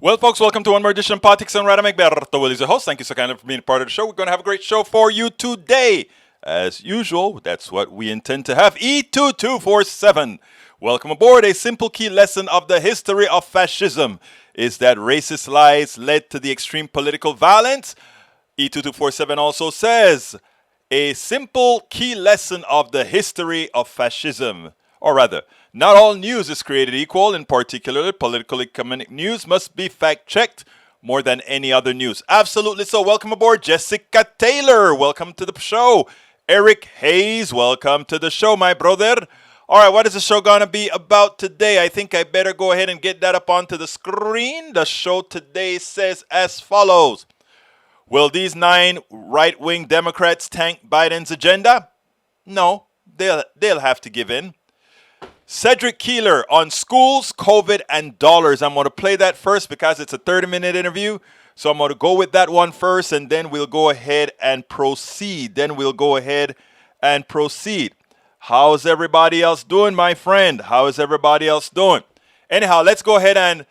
Well, folks, welcome to one more edition of Politics and Radam Egberto Will is the host. Thank you so kindly for being a part of the show. We're going to have a great show for you today. As usual, that's what we intend to have. E2247. Welcome aboard. A simple key lesson of the history of fascism is that racist lies led to the extreme political violence. E2247 also says a simple key lesson of the history of fascism. Or rather, not all news is created equal. In particular, political economic news must be fact-checked more than any other news. Absolutely so. Welcome aboard, Jessica Taylor. Welcome to the show. Eric Hayes, welcome to the show, my brother. All right, what is the show going to be about today? I think I better go ahead and get that up onto the screen. The show today says as follows. Will these 9 right-wing Democrats tank Biden's agenda? No, they'll have to give in. Sedrick Keeler on schools, COVID, and dollars. I'm going to play that first because it's a 30-minute interview. So I'm going to go with that one first, and then we'll go ahead and proceed. How's everybody else doing, my friend? How is everybody else doing? Anyhow, let's go ahead and,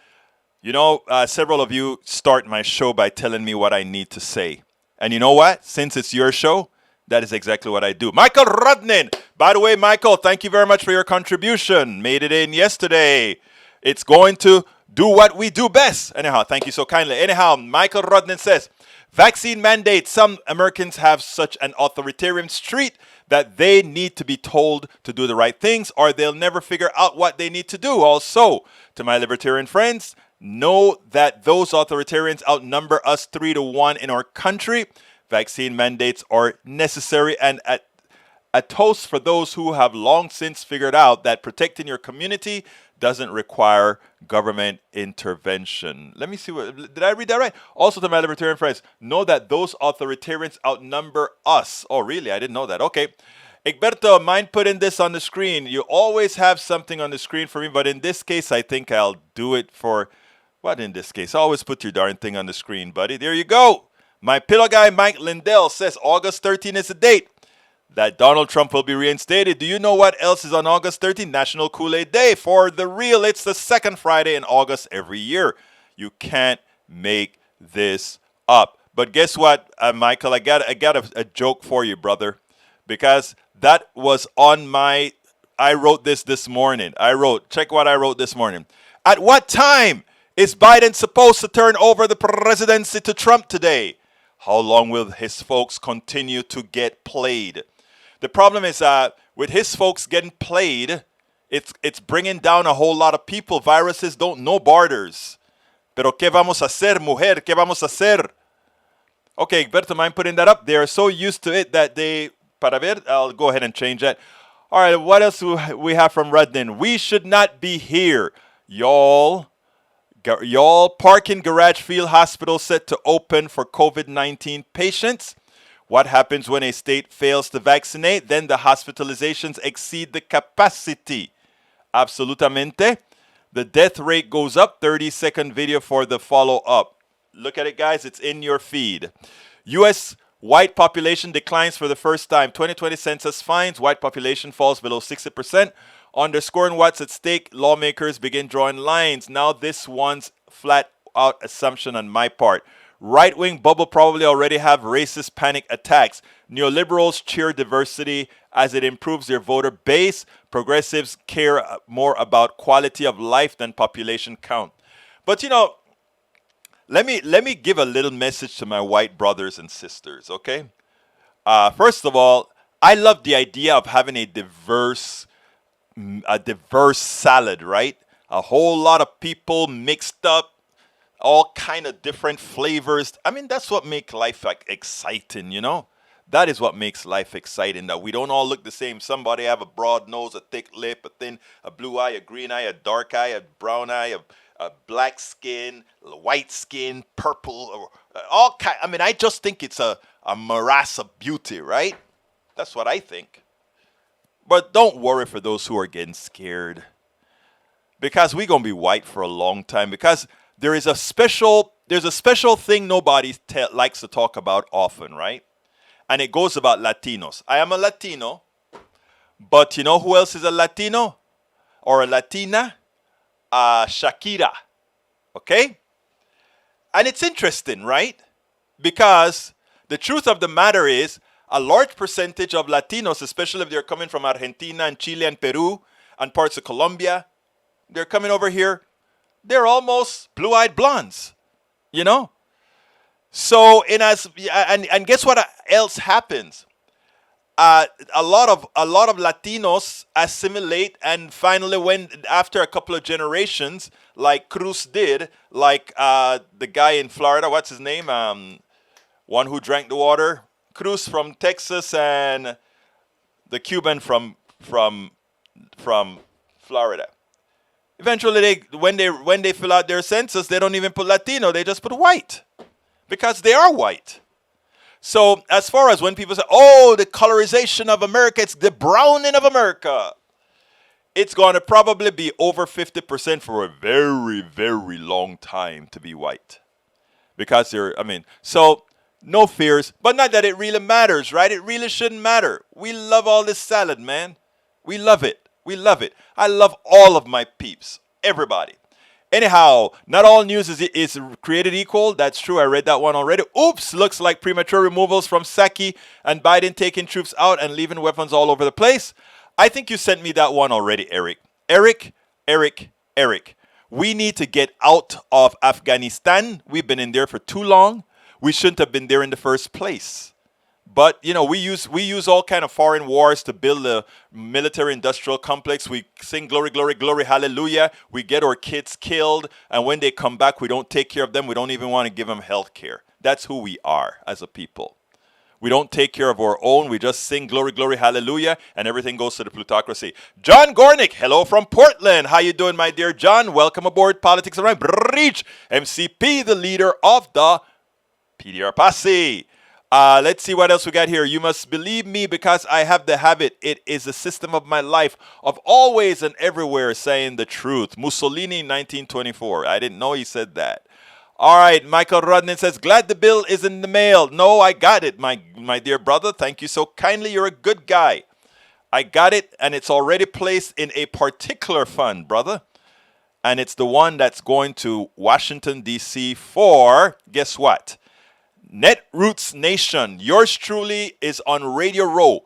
several of you start my show by telling me what I need to say. And you know what? Since it's your show, that is exactly what I do. Michael Rudnin. By the way, Michael, thank you very much for your contribution. Made it in yesterday. It's going to do what we do best. Anyhow, thank you so kindly. Anyhow, Michael Rudnin says, vaccine mandates. Some Americans have such an authoritarian streak that they need to be told to do the right things or they'll never figure out what they need to do. Also, to my libertarian friends, know that those authoritarians outnumber us 3-1 in our country. Vaccine mandates are necessary and a toast for those who have long since figured out that protecting your community doesn't require government intervention. Let me see did I read that right? Also to my libertarian friends, know that those authoritarians outnumber us. Oh, really? I didn't know that. Okay. Egberto, mind putting this on the screen? You always have something on the screen for me, but in this case, I think I'll do it for, what in this case? Always put your darn thing on the screen, buddy. There you go. My pillow guy, Mike Lindell, says August 13 is the date that Donald Trump will be reinstated. Do you know what else is on August 13? National Kool-Aid Day. For the real, it's the second Friday in August every year. You can't make this up. But guess what, Michael? I got a joke for you, brother. Because that was on my... I wrote this morning. Check what I wrote this morning. At what time is Biden supposed to turn over the presidency to Trump today? How long will his folks continue to get played? The problem is with his folks getting played, it's bringing down a whole lot of people. Viruses don't know borders. Pero ¿qué vamos a hacer, mujer? ¿Qué vamos a hacer? Okay, Berto, mind putting that up. They are so used to it that they... Para ver, I'll go ahead and change that. All right, what else we have from Rudnin? We should not be here. Y'all, parking garage field hospital set to open for COVID-19 patients. What happens when a state fails to vaccinate? Then the hospitalizations exceed the capacity. Absolutamente. The death rate goes up. 30-second video for the follow-up. Look at it, guys. It's in your feed. U.S. white population declines for the first time. 2020 census finds white population falls below 60%. Underscoring what's at stake, lawmakers begin drawing lines. Now this one's flat-out assumption on my part. Right-wing bubble probably already have racist panic attacks. Neoliberals cheer diversity as it improves their voter base. Progressives care more about quality of life than population count. But let me give a little message to my white brothers and sisters, okay? First of all, I love the idea of having a diverse salad, right? A whole lot of people mixed up, all kind of different flavors. I mean, that's what makes life exciting, That is what makes life exciting, that we don't all look the same. Somebody have a broad nose, a thick lip, a blue eye, a green eye, a dark eye, a brown eye, a black skin, a white skin, purple, all kind. I mean, I just think it's a morass of beauty, right? That's what I think. But don't worry for those who are getting scared, because we're going to be white for a long time, because there's a special thing nobody likes to talk about often, right? And it goes about Latinos. I am a Latino, but you know who else is a Latino or a Latina? Shakira. Okay? And it's interesting, right? Because the truth of the matter is a large percentage of Latinos, especially if they're coming from Argentina and Chile and Peru and parts of Colombia, they're coming over here. They're almost blue-eyed blondes, you know. So and guess what else happens? A lot of Latinos assimilate, and finally, when after a couple of generations, like Cruz did, like the guy in Florida, what's his name? One who drank the water, Cruz from Texas, and the Cuban from Florida. Eventually, when they fill out their census, they don't even put Latino; they just put white, because they are white. So as far as when people say, "Oh, the colorization of America, it's the browning of America," it's going to probably be over 50% for a very, very long time to be white, because so no fears, but not that it really matters, right? It really shouldn't matter. We love all this salad, man. We love it. We love it. I love all of my peeps, everybody. Anyhow, not all news is created equal. That's true. I read that one already. Oops, looks like premature removals from Saki and Biden taking troops out and leaving weapons all over the place. I think you sent me that one already, Eric. Eric. We need to get out of Afghanistan. We've been in there for too long. We shouldn't have been there in the first place. But we use all kind of foreign wars to build a military-industrial complex. We sing glory, glory, glory, hallelujah. We get our kids killed, and when they come back, we don't take care of them. We don't even want to give them health care. That's who we are as a people. We don't take care of our own. We just sing glory, glory, hallelujah, and everything goes to the plutocracy. John Gornick, hello from Portland. How you doing, my dear John? Welcome aboard Politics Around Breach. MCP, the leader of the PDR Posse. Let's see what else we got here. You must believe me because I have the habit. It is a system of my life of always and everywhere saying the truth. Mussolini, 1924. I didn't know he said that. All right, Michael Rodnan says, glad the bill is in the mail. No, I got it, my dear brother. Thank you so kindly. You're a good guy. I got it, and it's already placed in a particular fund, brother. And it's the one that's going to Washington, D.C. for, guess what? Netroots Nation. Yours truly is on Radio Row.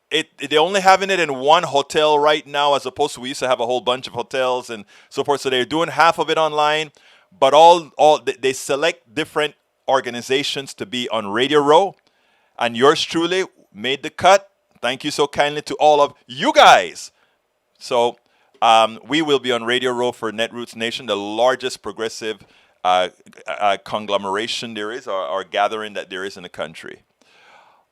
They're only having it in one hotel right now, as opposed to we used to have a whole bunch of hotels and so forth. So they're doing half of it online, but they select different organizations to be on Radio Row, and yours truly made the cut. Thank you so kindly to all of you guys. So we will be on Radio Row for Netroots Nation, the largest progressive conglomeration there is, or gathering that there is in the country.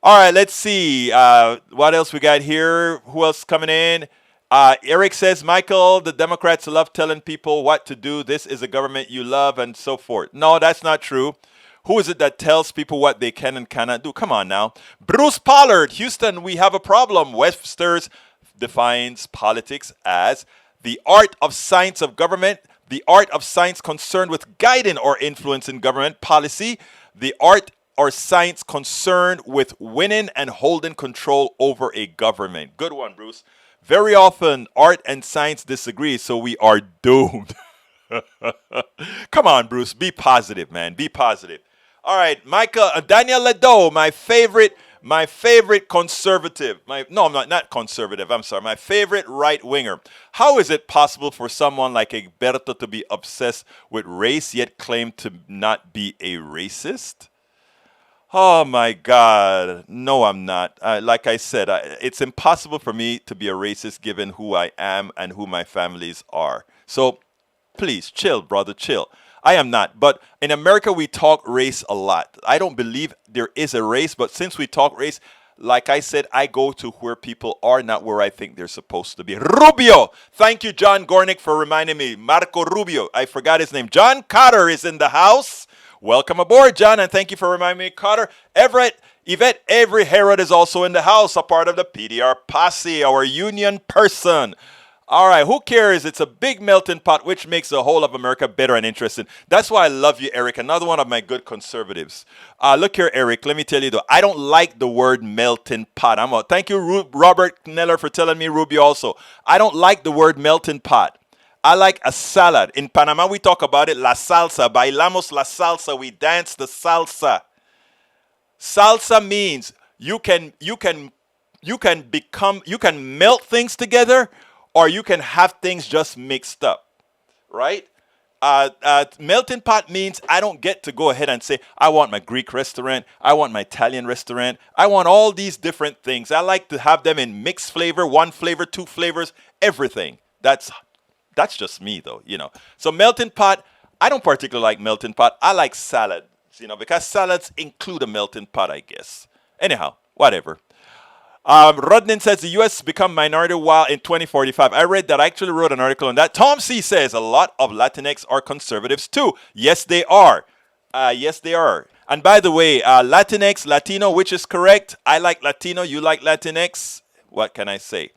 All right, let's see. What else we got here? Who else coming in? Eric says, Michael, the Democrats love telling people what to do. This is a government you love and so forth. No, that's not true. Who is it that tells people what they can and cannot do? Come on now. Bruce Pollard, Houston, we have a problem. Webster's defines politics as the art of science of government, the art of science concerned with guiding or influencing government policy, the art or science concerned with winning and holding control over a government. Good one, Bruce. Very often, art and science disagree, so we are doomed. Come on, Bruce. Be positive, man. Be positive. All right, Daniel Ledo, my favorite conservative. I'm not conservative. I'm sorry. My favorite right-winger. How is it possible for someone like Egberto to be obsessed with race yet claim to not be a racist? Oh, my God. No, I'm not. Like I said, it's impossible for me to be a racist given who I am and who my families are. So please, chill, brother, chill. I am not. But in America, we talk race a lot. I don't believe there is a race, but since we talk race, like I said, I go to where people are, not where I think they're supposed to be. Rubio! Thank you, John Gornick, for reminding me. Marco Rubio. I forgot his name. John Cotter is in the house. Welcome aboard, John, and thank you for reminding me, Cotter. Yvette Avery Herod is also in the house, a part of the PDR Posse, our union person. All right, who cares? It's a big melting pot, which makes the whole of America better and interesting. That's why I love you, Eric. Another one of my good conservatives. Look here, Eric. Let me tell you, though, I don't like the word melting pot. Thank you, Robert Neller, for telling me, Ruby, also. I don't like the word melting pot. I like a salad. In Panama, we talk about it, la salsa. Bailamos la salsa. We dance the salsa. Salsa means you can melt things together, or you can have things just mixed up, right? Melting pot means I don't get to go ahead and say I want my Greek restaurant, I want my Italian restaurant, I want all these different things. I like to have them in mixed flavor, one flavor, two flavors, everything. That's just me though, you know. So melting pot, I don't particularly like melting pot. I like salad, you know, because salads include a melting pot, I guess. Anyhow, whatever. Rodnan says the U.S. become minority while in 2045. I read that. I actually wrote an article on that. Tom C says a lot of Latinx are conservatives too. Yes, they are. Yes, they are. And by the way, Latinx, Latino, which is correct. I like Latino. You like Latinx. What can I say?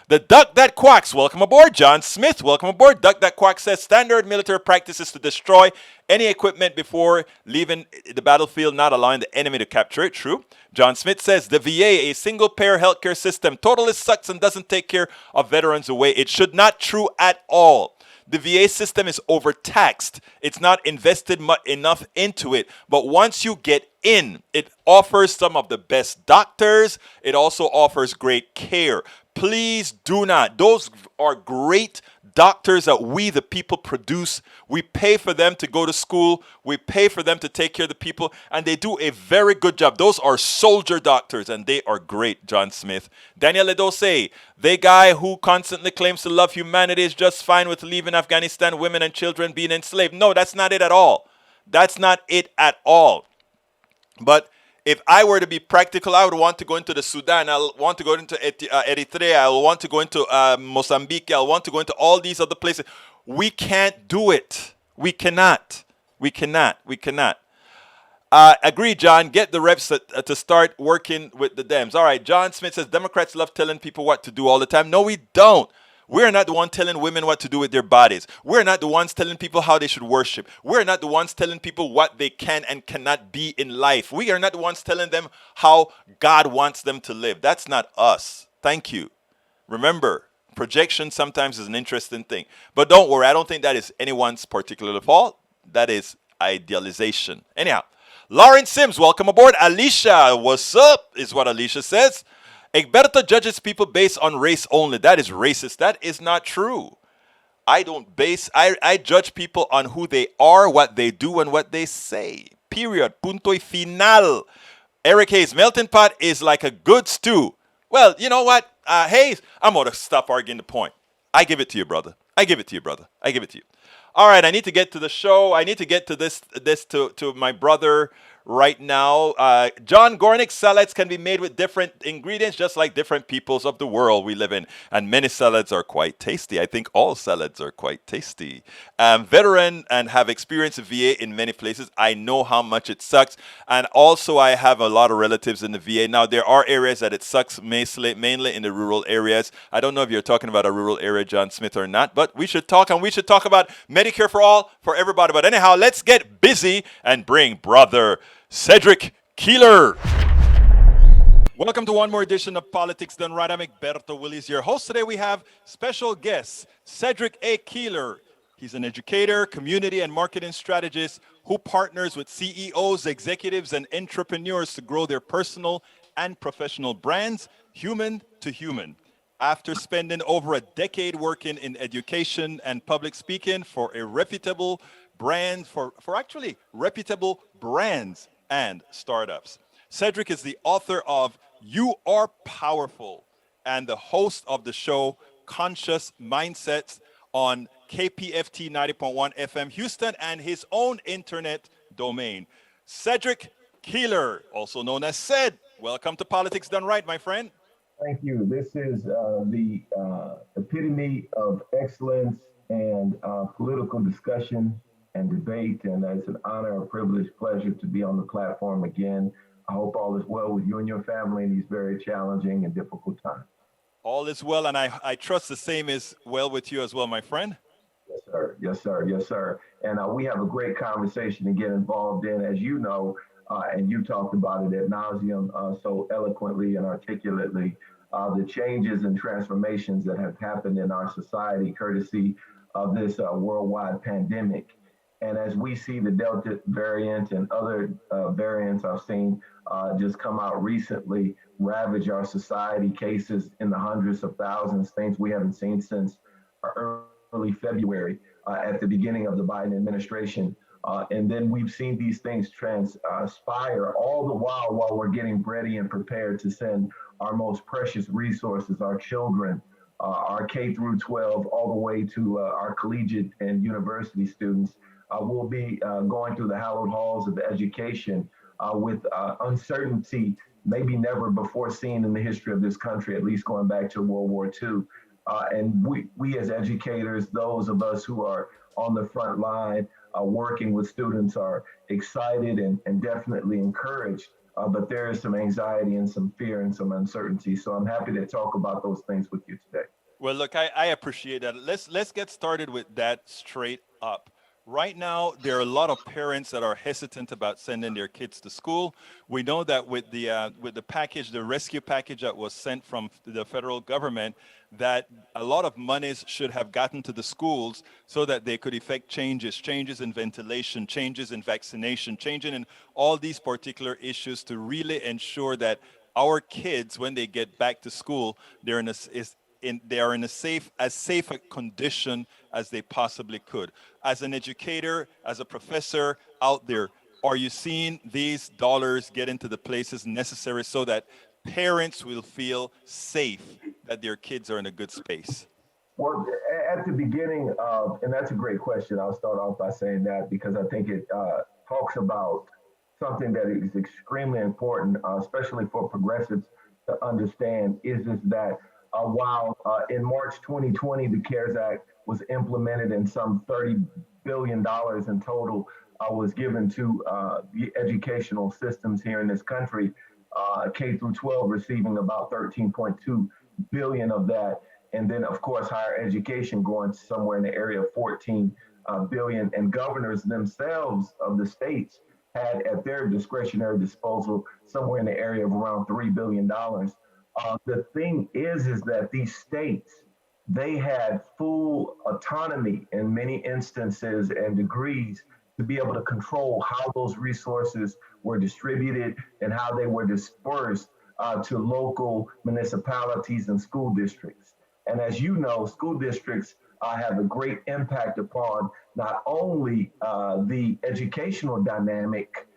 The Duck That Quacks, welcome aboard. John Smith, welcome aboard. Duck That Quacks says standard military practice is to destroy any equipment before leaving the battlefield, not allowing the enemy to capture it. True. John Smith says the VA, a single payer healthcare system, totally sucks and doesn't take care of veterans away. It should not true at all. The VA system is overtaxed. It's not invested enough into it. But once you get in, it offers some of the best doctors. It also offers great care. Please do not. Those are great doctors that we, the people, produce. We pay for them to go to school. We pay for them to take care of the people. And they do a very good job. Those are soldier doctors, and they are great, John Smith. Daniel Ledose, the guy who constantly claims to love humanity is just fine with leaving Afghanistan, women and children being enslaved. No, that's not it at all. That's not it at all. But if I were to be practical, I would want to go into the Sudan. I'll want to go into Eritrea. I'll want to go into Mozambique. I'll want to go into all these other places. We can't do it. We cannot. We cannot. We cannot. Agree, John. Get the reps to start working with the Dems. All right. John Smith says Democrats love telling people what to do all the time. No, we don't. We're not the one telling women what to do with their bodies. We're not the ones telling people how they should worship. We're not the ones telling people what they can and cannot be in life. We are not the ones telling them how God wants them to live. That's not us. Thank you. Remember, projection sometimes is an interesting thing. But don't worry, I don't think that is anyone's particular fault. That is idealization. Anyhow, Lauren Sims, welcome aboard. Alicia, what's up, is what Alicia says. Egberto judges people based on race only. That is racist. That is not true. I judge people on who they are, what they do, and what they say. Period. Punto y final. Eric Hayes, melting pot is like a good stew. Well, you know what? Hayes, I'm going to stop arguing the point. I give it to you, brother. I give it to you, brother. I give it to you. All right, I need to get to the show. I need to get to this to my brother right now. John Gornick, salads can be made with different ingredients, just like different peoples of the world we live in. And many salads are quite tasty. I think all salads are quite tasty. Veteran and have experience in VA in many places. I know how much it sucks. And also, I have a lot of relatives in the VA. Now, there are areas that it sucks, mainly in the rural areas. I don't know if you're talking about a rural area, John Smith, or not, but we should talk, and we should talk about Medicare for all, for everybody. But anyhow, let's get busy and bring brother Sedrick Keeler. Welcome to one more edition of Politics Done Right. I'm Egberto Willies, your host. Today we have special guest, Sedrick A. Keeler. He's an educator, community, and marketing strategist who partners with CEOs, executives, and entrepreneurs to grow their personal and professional brands, human to human. After spending over a decade working in education and public speaking for a reputable brand, for actually reputable brands and startups. Sedrick is the author of You Are Powerful and the host of the show Conscious Mindsets on KPFT 90.1 FM Houston and his own internet domain. Sedrick Keeler, also known as Sed, welcome to Politics Done Right, my friend. Thank you. This is the epitome of excellence and political discussion and debate, and it's an honor, a privilege, pleasure to be on the platform again. I hope all is well with you and your family in these very challenging and difficult times. All is well, and I trust the same is well with you as well, my friend. Yes, sir. Yes, sir. Yes, sir. And we have a great conversation to get involved in, as you know, and you talked about it ad nauseum so eloquently and articulately, the changes and transformations that have happened in our society, courtesy of this worldwide pandemic. And as we see the Delta variant and other variants I've seen just come out recently, ravage our society, cases in the hundreds of thousands, things we haven't seen since early February at the beginning of the Biden administration. And then we've seen these things transpire all the while we're getting ready and prepared to send our most precious resources, our children, our K through 12, all the way to our collegiate and university students. Will be going through the hallowed halls of education with uncertainty maybe never before seen in the history of this country, at least going back to World War II. And we as educators, those of us who are on the front line working with students, are excited and definitely encouraged. But there is some anxiety and some fear and some uncertainty. So I'm happy to talk about those things with you today. Well, look, I appreciate that. Let's get started with that straight up. Right now, there are a lot of parents that are hesitant about sending their kids to school. We know that with the package, the rescue package that was sent from the federal government, that a lot of monies should have gotten to the schools so that they could effect changes in ventilation, changes in vaccination, changing in all these particular issues to really ensure that our kids, when they get back to school, they're in a, is they are in a safe a condition as they possibly could. As an educator, as a professor out there, are you seeing these dollars get into the places necessary so that parents will feel safe that their kids are in a good space? Well, at the beginning of, and that's a great question. I'll start off by saying that because I think it talks about something that is extremely important, especially for progressives to understand, is that while in March 2020 the CARES Act was implemented and some $30 billion in total was given to the educational systems here in this country, K through 12 receiving about 13.2 billion of that, and then of course higher education going somewhere in the area of 14 billion, and governors themselves of the states had at their discretionary disposal somewhere in the area of around $3 billion. The thing is that these states, they had full autonomy in many instances and degrees to be able to control how those resources were distributed and how they were dispersed to local municipalities and school districts. And as you know, school districts have a great impact upon not only the educational dynamic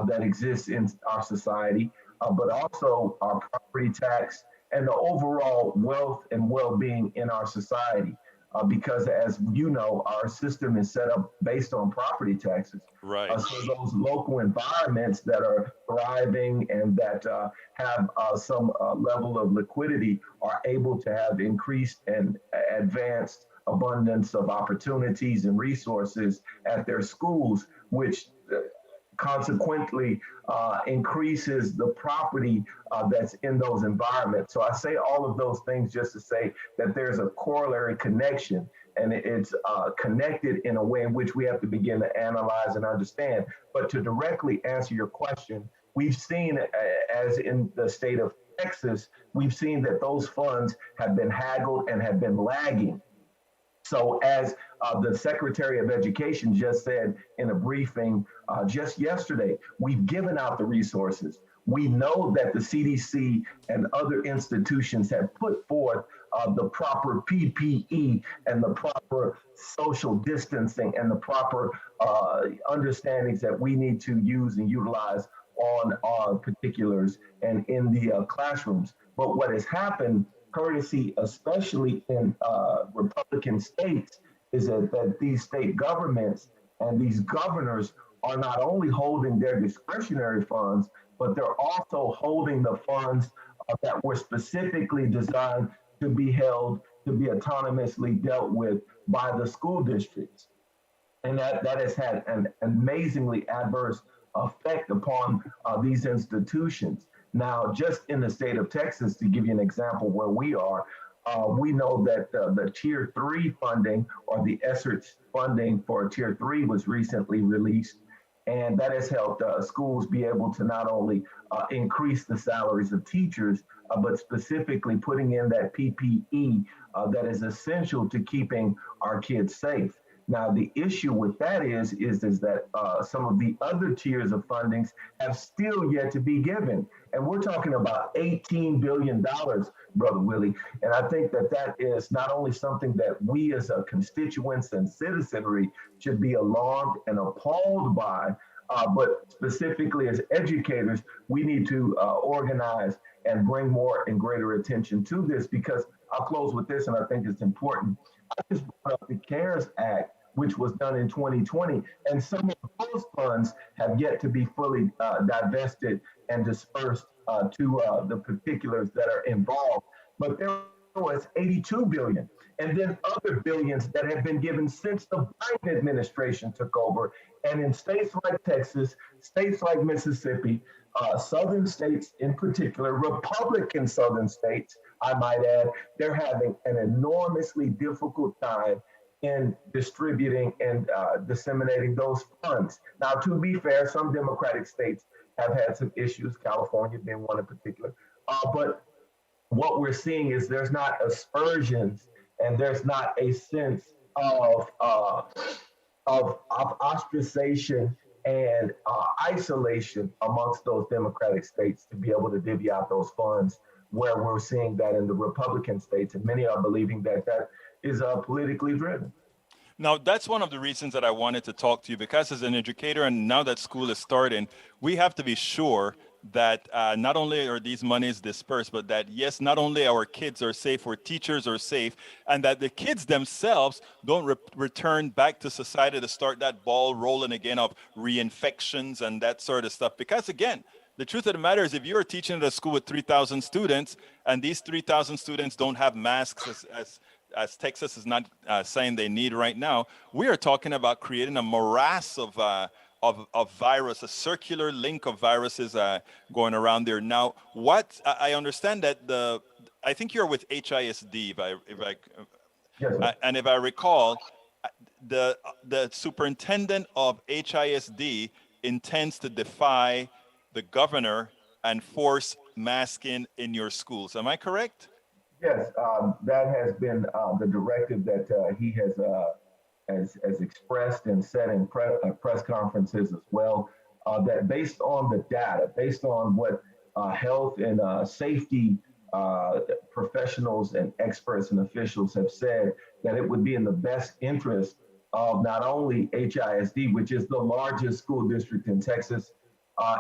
that exists in our society, but also our property tax and the overall wealth and well-being in our society. Because as you know, our system is set up based on property taxes. Right. So those local environments that are thriving and that have some level of liquidity are able to have increased and advanced abundance of opportunities and resources at their schools, which consequently increases the property that's in those environments. So I say all of those things just to say that there's a corollary connection, and it's connected in a way in which we have to begin to analyze and understand. But to directly answer your question, we've seen, as in the state of Texas, we've seen that those funds have been haggled and have been lagging. So, as the Secretary of Education just said in a briefing just yesterday, we've given out the resources. We know that the CDC and other institutions have put forth the proper PPE and the proper social distancing and the proper understandings that we need to use and utilize on our particulars and in the classrooms. But what has happened, courtesy, especially in Republican states, is that these state governments and these governors are not only holding their discretionary funds, but they're also holding the funds that were specifically designed to be held, to be autonomously dealt with by the school districts. And that has had an amazingly adverse effect upon these institutions. Now, just in the state of Texas, to give you an example where we are, we know that the Tier 3 funding or the ESSER funding for Tier 3 was recently released. And that has helped schools be able to not only increase the salaries of teachers, but specifically putting in that PPE that is essential to keeping our kids safe. Now, the issue with that is that some of the other tiers of fundings have still yet to be given, and we're talking about $18 billion, brother Willie. And I think that that is not only something that we as a constituents and citizenry should be alarmed and appalled by, but specifically as educators, we need to organize and bring more and greater attention to this because I'll close with this, and I think it's important. I just brought up the CARES Act, which was done in 2020, and some of those funds have yet to be fully divested and dispersed to the particulars that are involved. But there was 82 billion, and then other billions that have been given since the Biden administration took over. And in states like Texas, states like Mississippi, southern states in particular, Republican southern states, I might add, they're having an enormously difficult time in distributing and disseminating those funds. Now, to be fair, some Democratic states have had some issues, California being one in particular. But what we're seeing is there's not aspersions and there's not a sense of of ostracization and isolation amongst those Democratic states to be able to divvy out those funds. Where we're seeing that in the Republican states, and many are believing that that is politically driven. Now, that's one of the reasons that I wanted to talk to you because, as an educator, and now that school is starting, we have to be sure that not only are these monies dispersed, but that, yes, not only our kids are safe, our teachers are safe, and that the kids themselves don't return back to society to start that ball rolling again of reinfections and that sort of stuff. Because, again, the truth of the matter is, if you're teaching at a school with 3,000 students and these 3,000 students don't have masks as Texas is not saying they need right now, we are talking about creating a morass of virus, a circular link of viruses going around there. Now, what I understand that I think you're with HISD, Yes, sir. and if I recall, the superintendent of HISD intends to defy the governor and force masking in your schools. Am I correct? Yes, that has been the directive that he has expressed and said in press conferences as well. That based on the data, based on what health and safety professionals and experts and officials have said, that it would be in the best interest of not only HISD, which is the largest school district in Texas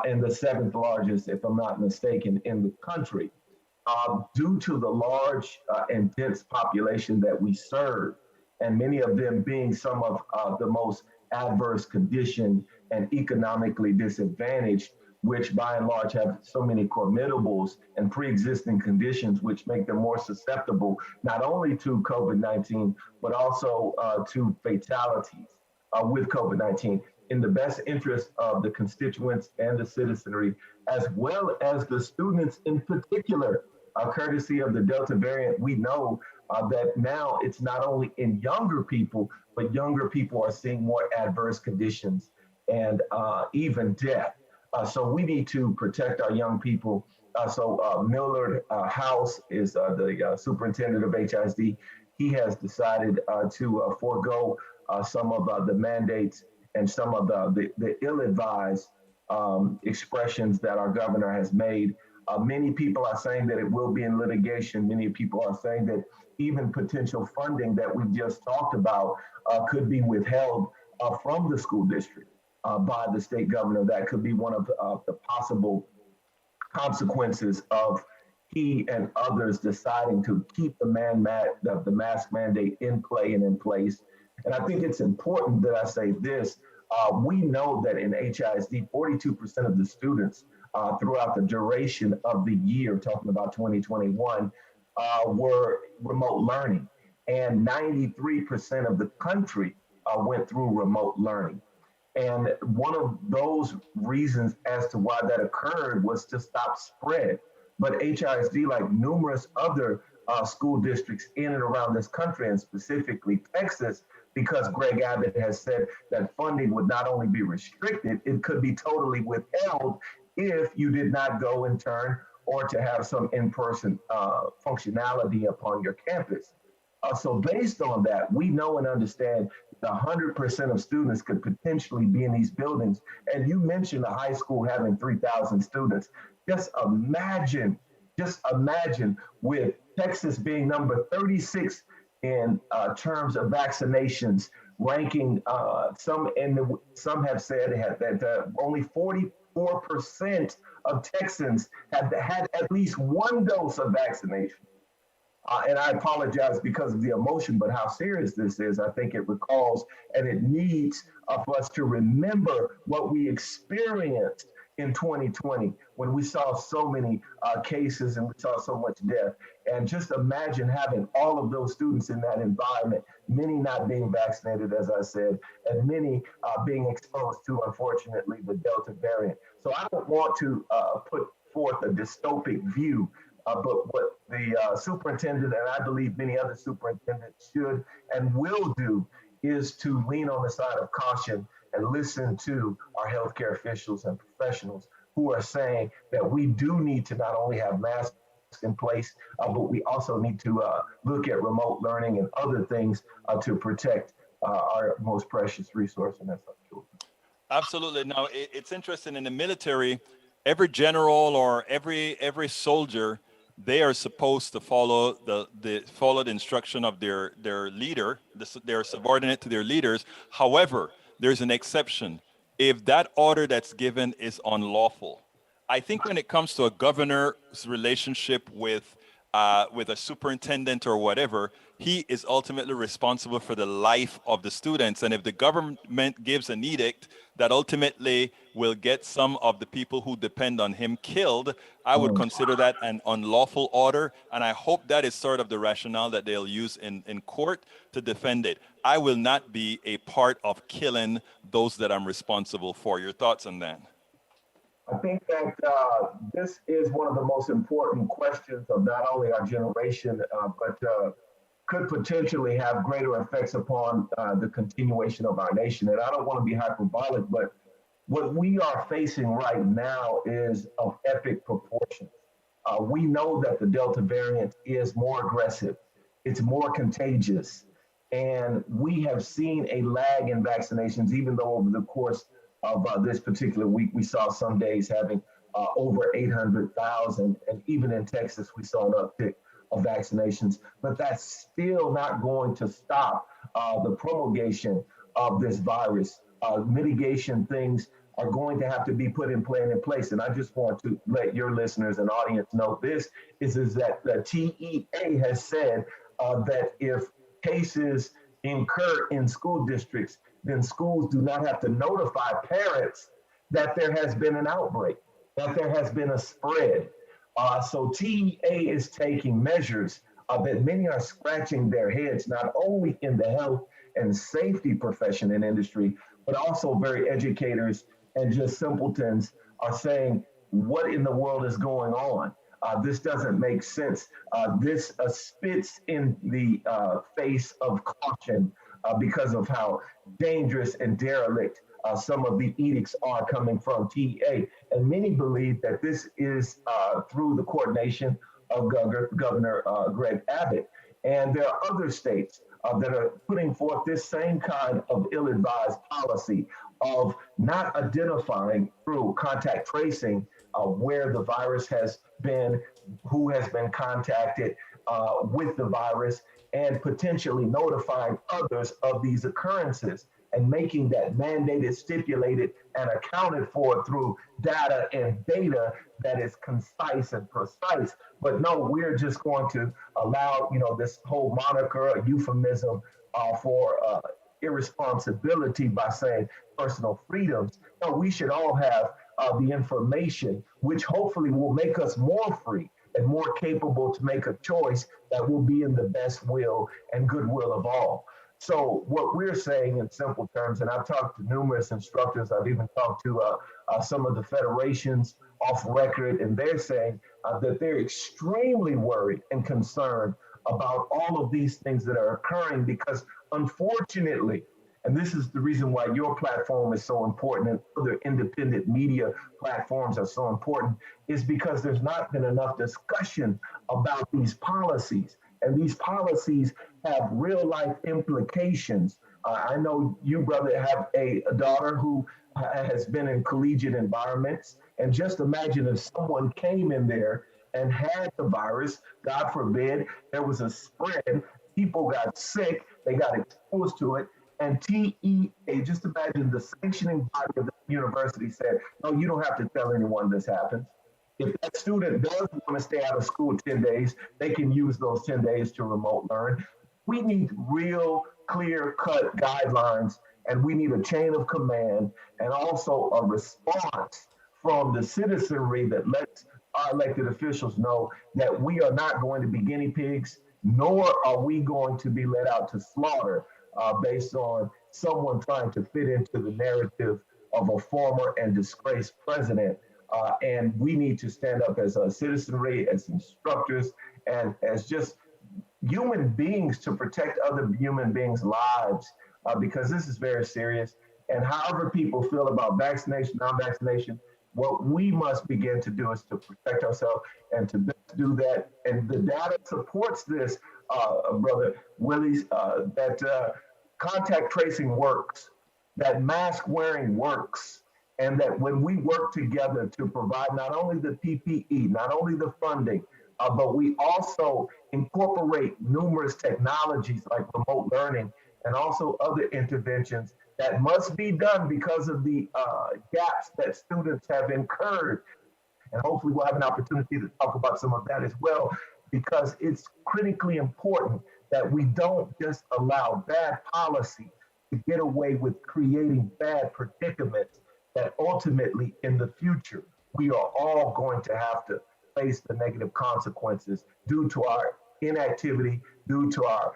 and the seventh largest, if I'm not mistaken, in the country, due to the large and dense population that we serve, and many of them being some of the most adverse conditioned and economically disadvantaged, which by and large have so many comorbidities and pre-existing conditions, which make them more susceptible not only to COVID-19, but also to fatalities with COVID-19. In the best interest of the constituents and the citizenry, as well as the students in particular, courtesy of the Delta variant, we know that now it's not only in younger people, but younger people are seeing more adverse conditions and even death. So we need to protect our young people. Millard House is the superintendent of HISD. He has decided to forego some of the mandates and some of the ill-advised expressions that our governor has made. Many people are saying that it will be in litigation. Many people are saying that even potential funding that we just talked about could be withheld from the school district by the state governor. That could be one of the possible consequences of he and others deciding to keep the mask mandate in play and in place. And I think it's important that I say this. We know that in HISD, 42% of the students throughout the duration of the year, talking about 2021, were remote learning. And 93% of the country went through remote learning. And one of those reasons as to why that occurred was to stop spread. But HISD, like numerous other school districts in and around this country, and specifically Texas, because Greg Abbott has said that funding would not only be restricted, it could be totally withheld if you did not go in turn or to have some in-person functionality upon your campus. So based on that, we know and understand that 100% of students could potentially be in these buildings. And you mentioned a high school having 3,000 students. Just imagine, just imagine with Texas being number 36 in terms of vaccinations, ranking some have said that only 44% of Texans have had at least one dose of vaccination. And I apologize because of the emotion, but how serious this is, I think it recalls and it needs for us to remember what we experienced in 2020 when we saw so many cases and we saw so much death. And just imagine having all of those students in that environment, many not being vaccinated, as I said, and many being exposed to, unfortunately, the Delta variant. So I don't want to put forth a dystopic view, but what the superintendent and I believe many other superintendents should and will do is to lean on the side of caution and listen to our healthcare officials and professionals who are saying that we do need to not only have masks in place, but we also need to look at remote learning and other things to protect our most precious resource, and that's our children. Absolutely. Now, it's interesting in the military, every general or every soldier, they are supposed to follow the instruction of their leader. They're subordinate to their leaders. However, there's an exception. If that order that's given is unlawful, I think when it comes to a governor's relationship with a superintendent or whatever, he is ultimately responsible for the life of the students. And if the government gives an edict that ultimately will get some of the people who depend on him killed, I would consider that an unlawful order. And I hope that is sort of the rationale that they'll use in court to defend it. I will not be a part of killing those that I'm responsible for. Your thoughts on that? I think that this is one of the most important questions of not only our generation, but could potentially have greater effects upon the continuation of our nation. And I don't want to be hyperbolic, but what we are facing right now is of epic proportions. We know that the Delta variant is more aggressive, it's more contagious, and we have seen a lag in vaccinations, even though over the course of this particular week, we saw some days having over 800,000, and even in Texas, we saw an uptick of vaccinations. But that's still not going to stop the promulgation of this virus. Mitigation things are going to have to be put in place. And I just want to let your listeners and audience know this is that the TEA has said that if cases incur in school districts, then schools do not have to notify parents that there has been an outbreak, that there has been a spread. So TEA is taking measures that many are scratching their heads, not only in the health and safety profession and industry, but also very educators and just simpletons are saying, what in the world is going on? This doesn't make sense. This spits in the face of caution because of how dangerous and derelict some of the edicts are coming from TEA. And many believe that this is through the coordination of Governor Greg Abbott. And there are other states that are putting forth this same kind of ill-advised policy of not identifying through contact tracing where the virus has been, who has been contacted with the virus, and potentially notifying others of these occurrences and making that mandated, stipulated, and accounted for through data and data that is concise and precise. But no, we're just going to allow, this whole moniker, a euphemism for irresponsibility by saying personal freedoms. No, we should all have the information, which hopefully will make us more free and more capable to make a choice that will be in the best will and goodwill of all. So what we're saying in simple terms, and I've talked to numerous instructors, I've even talked to some of the federations off record, and they're saying that they're extremely worried and concerned about all of these things that are occurring because unfortunately, and this is the reason why your platform is so important and other independent media platforms are so important, is because there's not been enough discussion about these policies. And these policies have real life implications. I know you, brother, have a daughter who has been in collegiate environments. And just imagine if someone came in there and had the virus, God forbid, there was a spread, people got sick, they got exposed to it, and TEA, just imagine the sanctioning body of the university said, no, you don't have to tell anyone this happens. If that student does want to stay out of school 10 days, they can use those 10 days to remote learn. We need real clear cut guidelines and we need a chain of command and also a response from the citizenry that lets our elected officials know that we are not going to be guinea pigs, nor are we going to be let out to slaughter based on someone trying to fit into the narrative of a former and disgraced president. And we need to stand up as a citizenry, as instructors, and as just human beings to protect other human beings' lives because this is very serious. And however people feel about vaccination, non-vaccination, what we must begin to do is to protect ourselves and to do that. And the data supports this, brother Willie, that contact tracing works, that mask wearing works, and that when we work together to provide not only the PPE, not only the funding, but we also incorporate numerous technologies like remote learning and also other interventions that must be done because of the gaps that students have incurred. And hopefully, we'll have an opportunity to talk about some of that as well, because it's critically important that we don't just allow bad policy to get away with creating bad predicaments that ultimately in the future we are all going to have to face the negative consequences due to our inactivity, due to our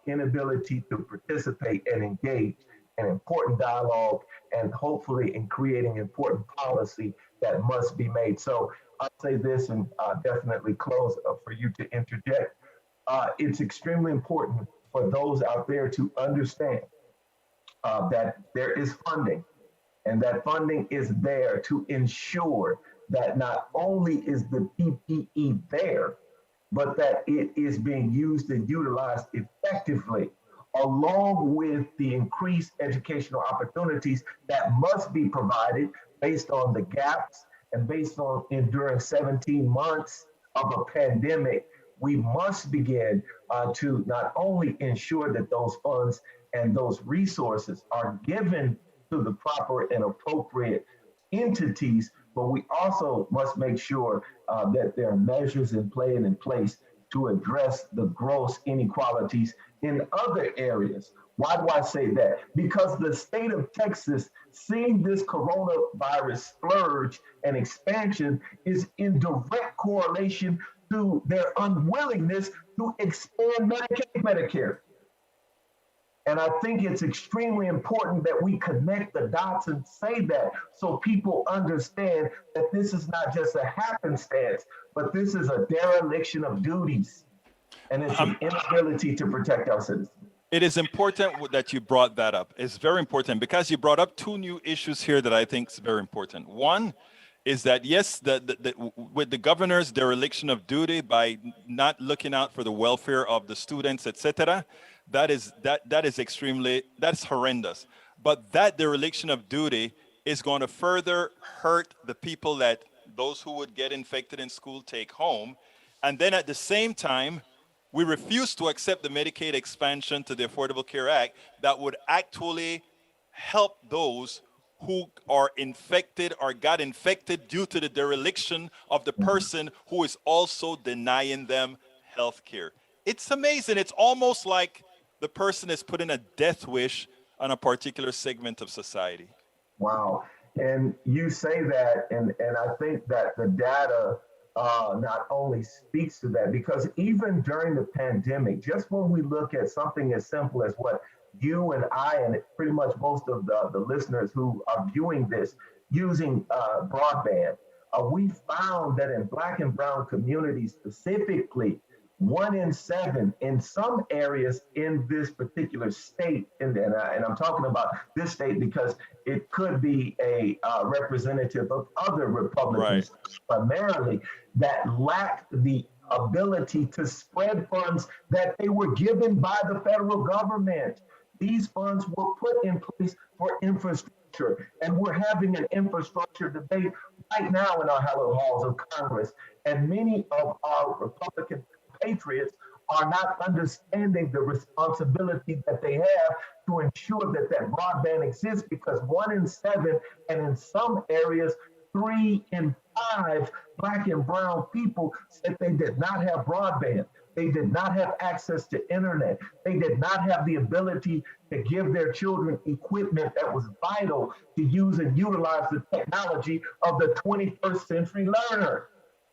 inability to participate and engage in important dialogue and hopefully in creating important policy that must be made. So I'll say this and definitely close for you to interject. It's extremely important for those out there to understand that there is funding and that funding is there to ensure that not only is the PPE there, but that it is being used and utilized effectively, along with the increased educational opportunities that must be provided based on the gaps and based on enduring 17 months of a pandemic. We must begin to not only ensure that those funds and those resources are given to the proper and appropriate entities, but we also must make sure that there are measures in play and in place to address the gross inequalities in other areas. Why do I say that? Because the state of Texas, seeing this coronavirus splurge and expansion, is in direct correlation to their unwillingness to expand Medicaid, Medicare. And I think it's extremely important that we connect the dots and say that so people understand that this is not just a happenstance, but this is a dereliction of duties and it's Um, an inability to protect our citizens. it is important that you brought that up. It's very important because you brought up two new issues here that I think is very important. One is that yes, with the governor's dereliction of duty by not looking out for the welfare of the students, etc., that is extremely that's horrendous. But that dereliction of duty is going to further hurt the people that those who would get infected in school take home, and then at the same time we refuse to accept the Medicaid expansion to the Affordable Care Act that would actually help those who are infected or got infected due to the dereliction of the person who is also denying them health care. It's amazing. It's almost like the person is putting a death wish on a particular segment of society. Wow. And you say that, and I think that the data not only speaks to that, because even during the pandemic, just when we look at something as simple as what you and I, and pretty much most of the listeners who are viewing this using broadband, we found that in Black and Brown communities specifically, 1 in 7 in some areas in this particular state, and I'm talking about this state because it could be a representative of other Right. Republicans primarily that lack the ability to spread funds that they were given by the federal government. These funds were put in place for infrastructure, and we're having an infrastructure debate right now in our hallowed halls of Congress. And many of our Republican patriots are not understanding the responsibility that they have to ensure that that broadband exists because 1 in 7, and in some areas, 3 in 5 Black and brown people said they did not have broadband. They did not have access to internet. They did not have the ability to give their children equipment that was vital to use and utilize the technology of the 21st century learner.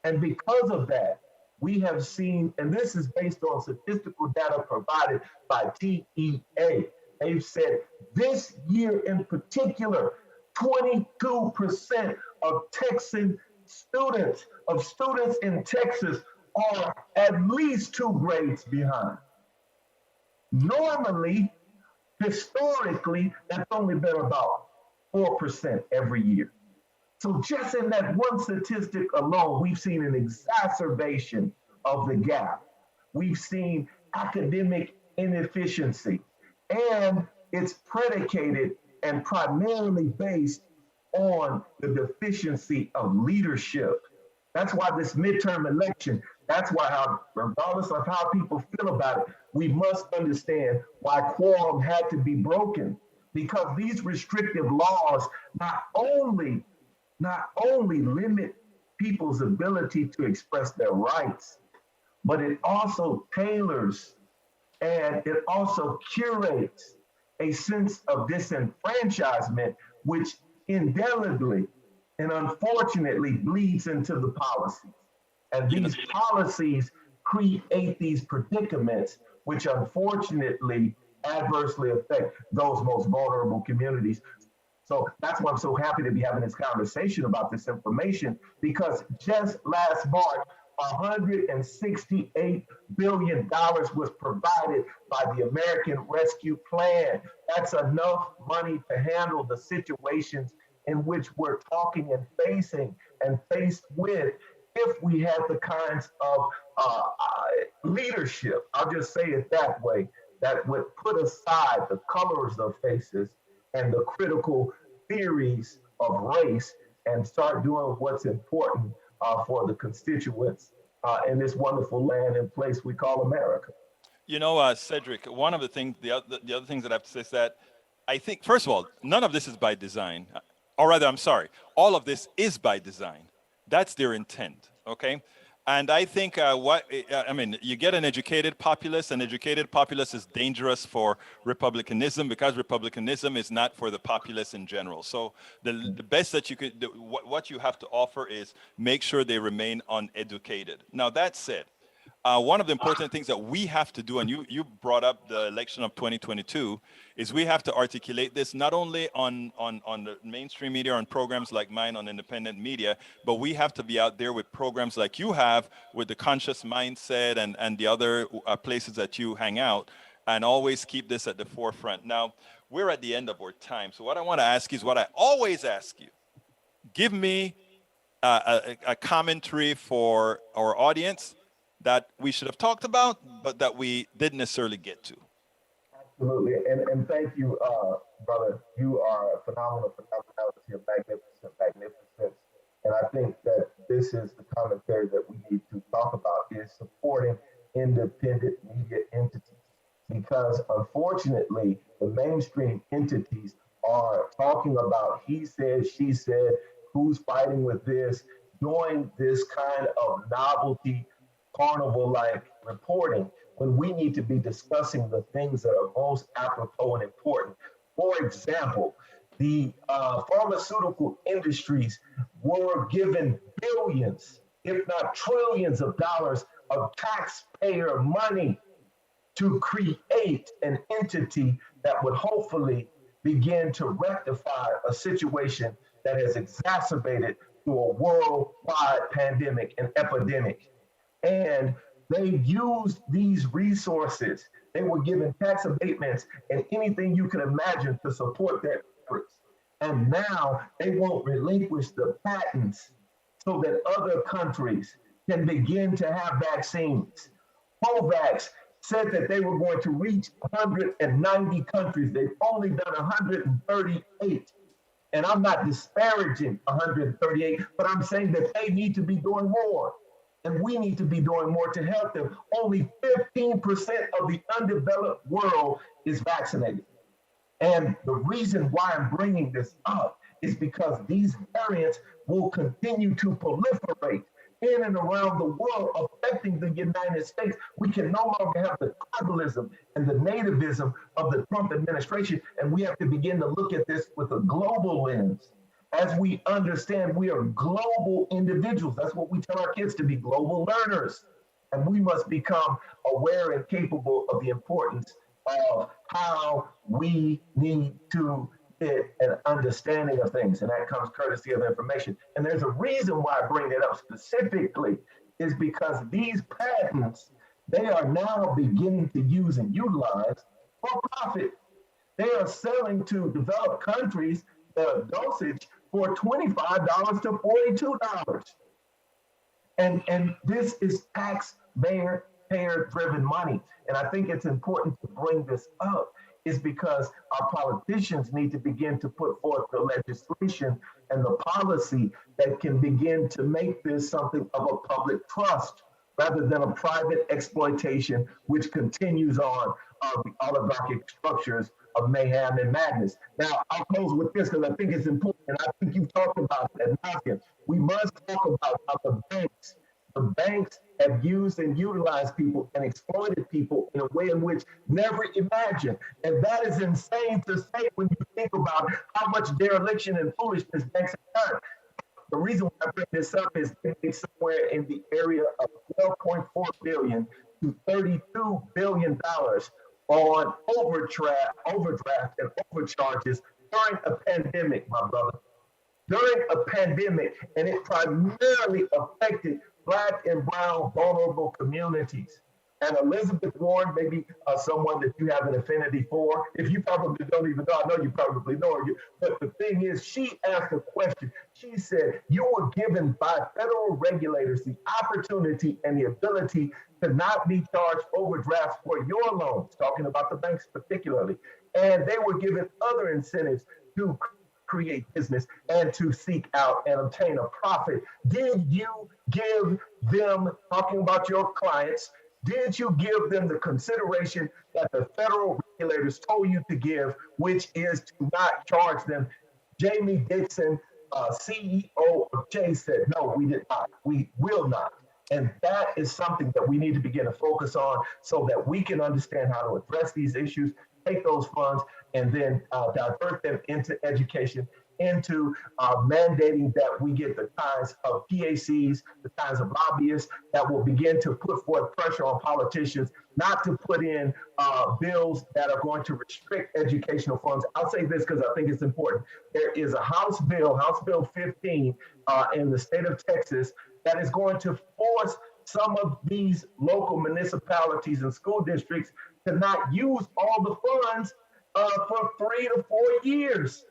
And because of that, we have seen, and this is based on statistical data provided by TEA. They've said this year in particular, 22% of Texan students, of students in Texas, are at least 2 grades behind. Normally, historically, that's only been about 4% every year. So just in that one statistic alone, we've seen an exacerbation of the gap. We've seen academic inefficiency, and it's predicated and primarily based on the deficiency of leadership. That's why this midterm election, that's why, regardless of how people feel about it, we must understand why quorum had to be broken because these restrictive laws not only limit people's ability to express their rights, but it also tailors and it also curates a sense of disenfranchisement, which indelibly and unfortunately bleeds into the policies. And You know, these policies create these predicaments, which unfortunately adversely affect those most vulnerable communities. So that's why I'm so happy to be having this conversation about this information because just last March, $168 billion was provided by the American Rescue Plan. That's enough money to handle the situations in which we're talking and facing and faced with if we had the kinds of leadership, I'll just say it that way, that would put aside the colors of faces and the critical theories of race and start doing what's important for the constituents in this wonderful land and place we call America. Cedric, one of the other things that I have to say is that I think, first of all, none of this is by design. Or rather, I'm sorry, all of this is by design. That's their intent, okay? And I think you get an educated populace. An educated populace is dangerous for republicanism because republicanism is not for the populace in general. So the best that you could, what you have to offer is make sure they remain uneducated. Now, that said, one of the important things that we have to do, and you brought up the election of 2022, is we have to articulate this not only on the mainstream media, on programs like mine, on independent media, but we have to be out there with programs like you have with the conscious mindset and the other places that you hang out, and always keep this at the forefront. Now, we're at the end of our time. So what I want to ask you is what I always ask you. Give me a commentary for our audience that we should have talked about, but that we didn't necessarily get to. Absolutely. And thank you, brother. You are a phenomenal phenomenality of magnificence. And I think that this is the commentary that we need to talk about is supporting independent media entities. Because unfortunately, the mainstream entities are talking about he said, she said, who's fighting with this, doing this kind of novelty carnival like reporting when we need to be discussing the things that are most apropos and important. For example, the pharmaceutical industries were given billions, if not trillions of dollars of taxpayer money to create an entity that would hopefully begin to rectify a situation that has exacerbated through a worldwide pandemic and epidemic. And They used these resources. They were given tax abatements and anything you can imagine to support their efforts. And now they won't relinquish the patents so that other countries can begin to have vaccines. COVAX said that they were going to reach 190 countries. They've only done 138. And I'm not disparaging 138, but I'm saying that they need to be doing more. And we need to be doing more to help them. Only 15% of the undeveloped world is vaccinated. And the reason why I'm bringing this up is because these variants will continue to proliferate in and around the world, affecting the United States. We can no longer have the tribalism and the nativism of the Trump administration, and we have to begin to look at this with a global lens. As we understand, we are global individuals. That's what we tell our kids, to be global learners. And we must become aware and capable of the importance of how we need to get an understanding of things. And that comes courtesy of information. And there's a reason why I bring it up specifically, is because these patents, they are now beginning to use and utilize for profit. They are selling to developed countries the dosage for $25 to $42. And this is taxpayer driven money. And I think it's important to bring this up, is because our politicians need to begin to put forth the legislation and the policy that can begin to make this something of a public trust rather than a private exploitation, which continues on the oligarchic structures of mayhem and madness. Now, I'll close with this because I think it's important, and I think you've talked about it ad nauseam. We must talk about how the banks have used and utilized people and exploited people in a way in which never imagined. And that is insane to say when you think about how much dereliction and foolishness banks have done. The reason why I bring this up is it's somewhere in the area of $12.4 billion to $32 billion on overdraft and overcharges during a pandemic, my brother. During a pandemic, and it primarily affected Black and brown vulnerable communities. And Elizabeth Warren, maybe someone that you have an affinity for. If you probably don't even know, I know you probably know her. But the thing is, she asked a question. She said, you were given by federal regulators the opportunity and the ability to not be charged overdrafts for your loans, talking about the banks particularly. And they were given other incentives to create business and to seek out and obtain a profit. Did you give them, talking about your clients, did you give them the consideration that the federal regulators told you to give, which is to not charge them? Jamie Dixon, CEO of Chase, said, no, we did not. We will not. And that is something that we need to begin to focus on so that we can understand how to address these issues, take those funds, and then divert them into education, into mandating that we get the kinds of PACs, the kinds of lobbyists that will begin to put forth pressure on politicians not to put in bills that are going to restrict educational funds. I'll say this because I think it's important. There is a House Bill 15 in the state of Texas, that is going to force some of these local municipalities and school districts to not use all the funds for 3 to 4 years.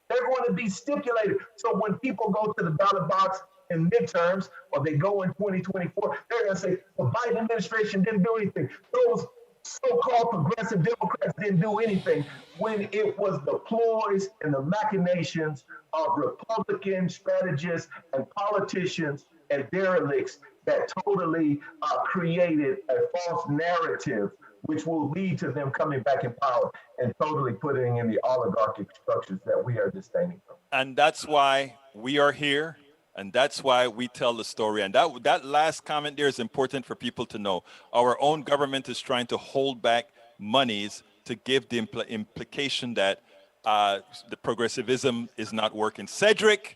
They're going to be stipulated. So when people go to the ballot box in midterms, or they go in 2024, they're going to say, the Biden administration didn't do anything. Those so-called progressive Democrats didn't do anything, when it was the ploys and the machinations of Republican strategists and politicians and derelicts that totally created a false narrative, which will lead to them coming back in power and totally putting in the oligarchic structures that we are disdaining from. And that's why we are here, and that's why we tell the story. And that last comment there is important for people to know. Our own government is trying to hold back monies to give the implication that the progressivism is not working. Sedrick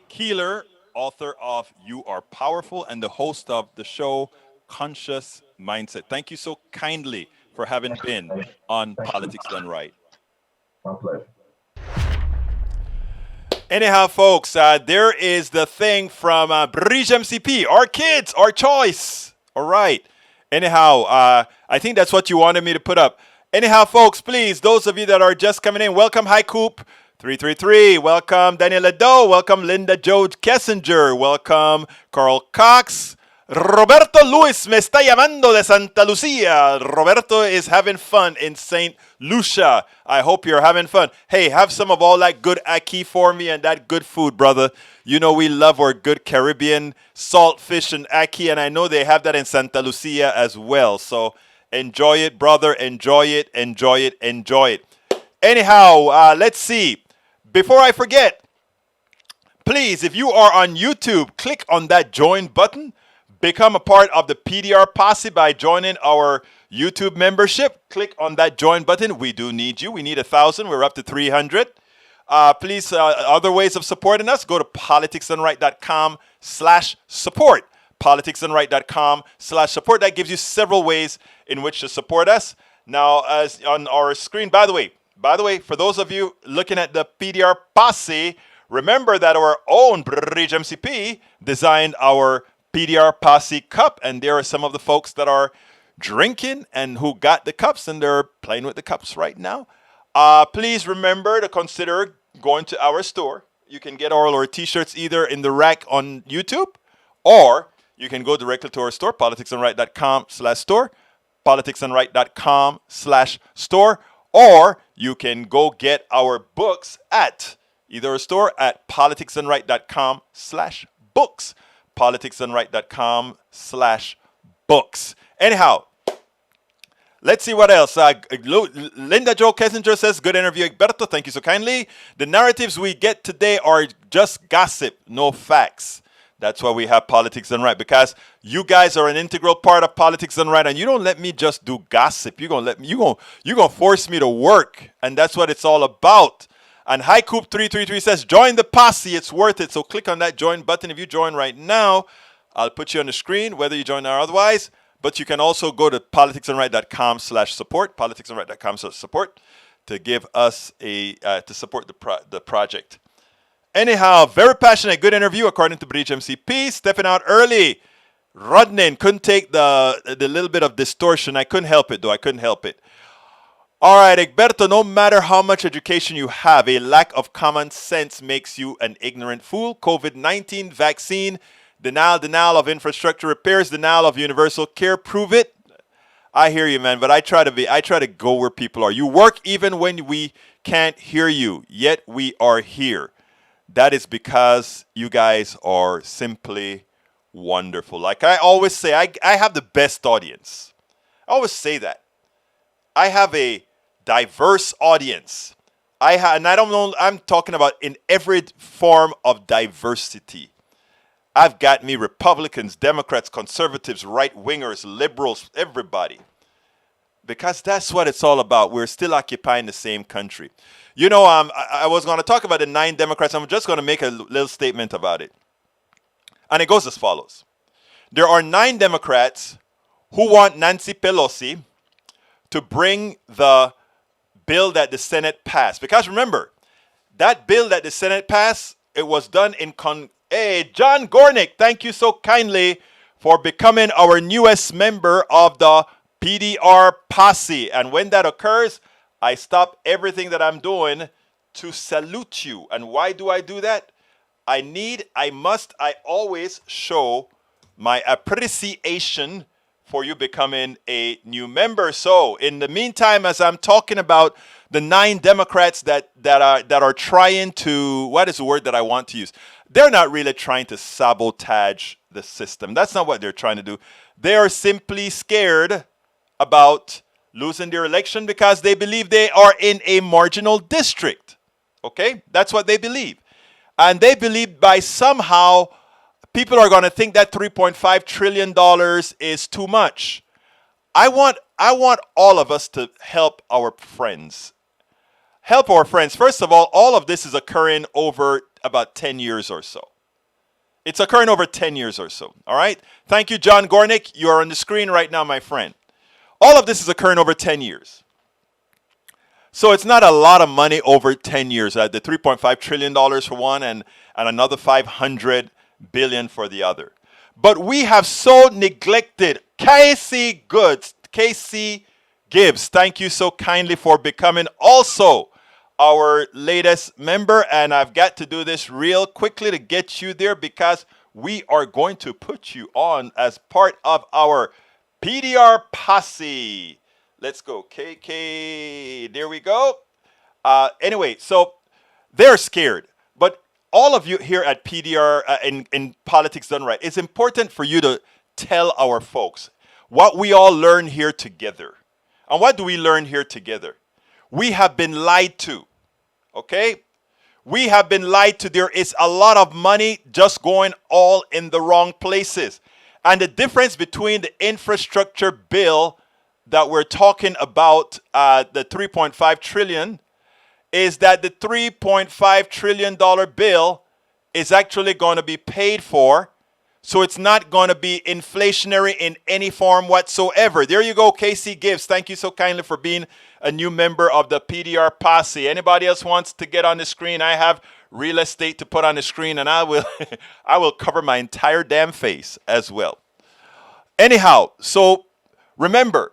Keeler, author of You Are Powerful and the host of the show Conscious Mindset. Thank you so kindly for having been on Politics Done Right. My pleasure. Anyhow, folks, there is the thing from Bridge MCP, our kids, our choice. All right. Anyhow, I think that's what you wanted me to put up. Anyhow, folks, please, those of you that are just coming in, welcome Hi Coop 333. Welcome Daniel Ledo. Welcome Linda Joe Kessinger. Welcome Carl Cox. Roberto Luis me está llamando de Santa Lucia. Roberto is having fun in St. Lucia. I hope you're having fun. Hey, have some of all that good ackee for me and that good food, brother. You know we love our good Caribbean salt fish and ackee, and I know they have that in Santa Lucia as well. So enjoy it, brother. Enjoy it, enjoy it, enjoy it. Anyhow, let's see. Before I forget, please, if you are on YouTube, click on that join button. Become a part of the PDR posse by joining our YouTube membership. Click on that join button. We do need you. We need 1,000. We're up to 300. Please, other ways of supporting us, go to politicsandright.com/support. Politicsandright.com/support. That gives you several ways in which to support us. Now, as on our screen, by the way, for those of you looking at the PDR posse, remember that our own Bridge MCP designed our PDR Posse cup, and there are some of the folks that are drinking and who got the cups, and they're playing with the cups right now. Please remember to consider going to our store. You can get all our t-shirts either in the rack on YouTube, or you can go directly to our store, politicsandright.com/store, politicsandright.com/store, or you can go get our books at either a store at politicsandright.com/books. politicsandright.com/books. Anyhow, let's see what else. Linda Joe Kessinger says, good interview, Egberto. Thank you so kindly. The narratives we get today are just gossip, no facts. That's why we have Politics and Right, because you guys are an integral part of Politics and Right, and you don't let me just do gossip. You're gonna force me to work, and that's what it's all about. And Hi Coop 333 says, join the posse, it's worth it. So click on that join button. If you join right now, I'll put you on the screen, whether you join or otherwise. But you can also go to politicsandright.com/support, politicsandright.com/support, to give us to support the project. Anyhow, very passionate, good interview according to Breach MCP. Stepping out early. Rodnin couldn't take the little bit of distortion. I couldn't help it, though. I couldn't help it. All right, Egberto, no matter how much education you have, a lack of common sense makes you an ignorant fool. COVID-19 vaccine, denial of infrastructure repairs, denial of universal care, prove it. I hear you, man, but I try to go where people are. You work even when we can't hear you, yet we are here. That is because you guys are simply wonderful. Like I always say, I have the best audience. I always say that. I have a diverse audience. And I don't know, I'm talking about in every form of diversity. I've got me Republicans, Democrats, conservatives, right-wingers, liberals, everybody. Because that's what it's all about. We're still occupying the same country. You know, I was going to talk about the 9 Democrats. I'm just going to make a little statement about it. And it goes as follows. There are 9 Democrats who want Nancy Pelosi to bring the bill that the Senate passed. Because remember, that bill that the Senate passed, it was done in Hey, John Gornick, thank you so kindly for becoming our newest member of the PDR posse. And when that occurs, I stop everything that I'm doing to salute you. And why do I do that? I always show my appreciation for you becoming a new member. So in the meantime, as I'm talking about the 9 Democrats that are trying to, what is the word that I want to use? They're not really trying to sabotage the system. That's not what they're trying to do. They are simply scared about losing their election because they believe they are in a marginal district. Okay? That's what they believe. And they believe by somehow people are going to think that $3.5 trillion is too much. I want all of us to help our friends. Help our friends. First of all of this is occurring over about 10 years or so. It's occurring over 10 years or so. All right? Thank you, John Gornick. You are on the screen right now, my friend. All of this is occurring over 10 years. So it's not a lot of money over 10 years. The $3.5 trillion for one and another $500 billion for the other. But we have so neglected. KC Gibbs, thank you so kindly for becoming also our latest member. And I've got to do this real quickly to get you there because we are going to put you on as part of our PDR posse. Let's go, KK. There we go. Anyway, so they're scared. But all of you here at PDR in Politics Done Right, it's important for you to tell our folks what we all learn here together. And what do we learn here together? We have been lied to. Okay? We have been lied to. There is a lot of money just going all in the wrong places. And the difference between the infrastructure bill that we're talking about, the 3.5 trillion, is that the $3.5 trillion bill is actually going to be paid for. So it's not going to be inflationary in any form whatsoever. There you go, KC Gibbs. Thank you so kindly for being a new member of the PDR posse. Anybody else wants to get on the screen? I have real estate to put on the screen, and I will I will cover my entire damn face as well. Anyhow, so remember,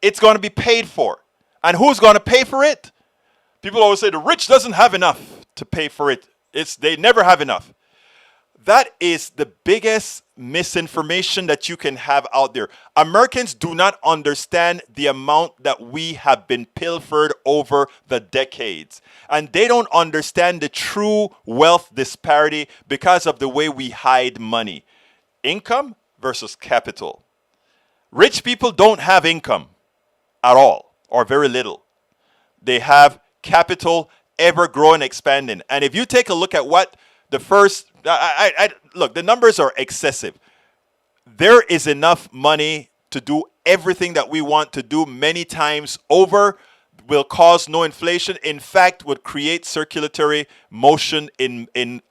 it's going to be paid for. And who's going to pay for it? People always say the rich doesn't have enough to pay for it. They never have enough. That is the biggest misinformation that you can have out there. Americans do not understand the amount that we have been pilfered over the decades. And they don't understand the true wealth disparity because of the way we hide money. Income versus capital. Rich people don't have income at all or very little. They have capital ever growing, expanding. And if you take a look at what the first, look, the numbers are excessive. There is enough money to do everything that we want to do many times over, will cause no inflation. In fact, would create circulatory motion in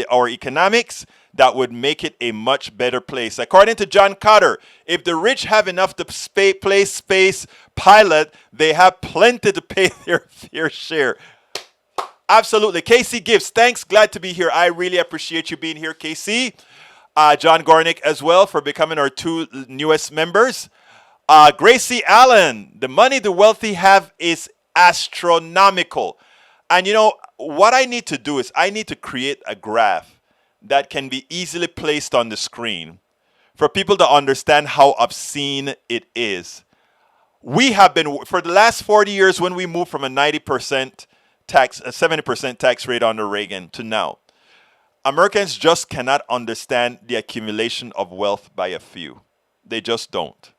our economics that would make it a much better place. According to John Cotter, if the rich have enough to play space pilot, they have plenty to pay their fair share. Absolutely. KC Gibbs, thanks. Glad to be here. I really appreciate you being here, KC. John Gornick as well for becoming our two newest members. Gracie Allen, the money the wealthy have is astronomical. And you know, what I need to do is I need to create a graph that can be easily placed on the screen for people to understand how obscene it is. We have been, for the last 40 years, when we moved from a 90% tax, a 70% tax rate under Reagan to now, Americans just cannot understand the accumulation of wealth by a few. They just don't.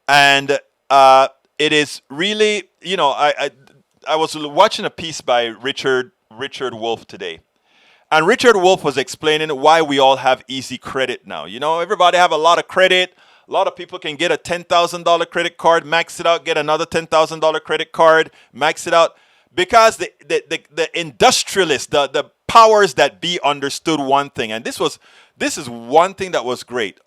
And it is really, you know, I was watching a piece by Richard Wolff today. And Richard Wolff was explaining why we all have easy credit now. You know, everybody have a lot of credit. A lot of people can get a $10,000 credit card, max it out, get another $10,000 credit card, max it out. Because the industrialists, the powers that be understood one thing. And this is one thing that was great.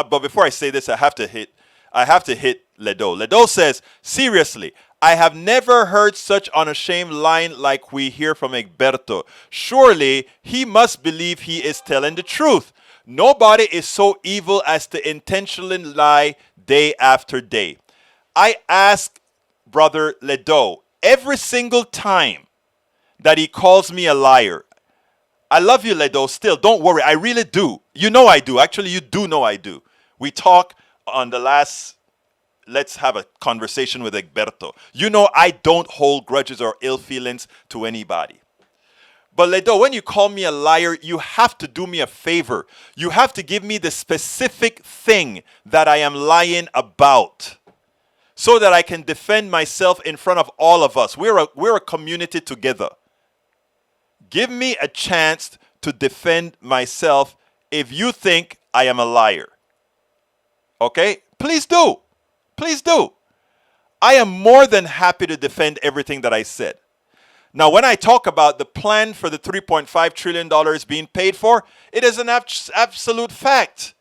But before I say this, I have to hit Ledo. Ledo says, seriously, I have never heard such unashamed line like we hear from Egberto. Surely he must believe he is telling the truth. Nobody is so evil as to intentionally lie day after day. I ask Brother Ledo every single time that he calls me a liar. I love you, Ledo, still. Don't worry. I really do. You know I do. Actually, you do know I do. We talk on the last... Let's have a conversation with Egberto. You know I don't hold grudges or ill feelings to anybody. But Ledo, when you call me a liar, you have to do me a favor. You have to give me the specific thing that I am lying about so that I can defend myself in front of all of us. We're a community together. Give me a chance to defend myself if you think I am a liar. Okay? Please do. Please do. I am more than happy to defend everything that I said. Now, when I talk about the plan for the $3.5 trillion being paid for, it is an absolute fact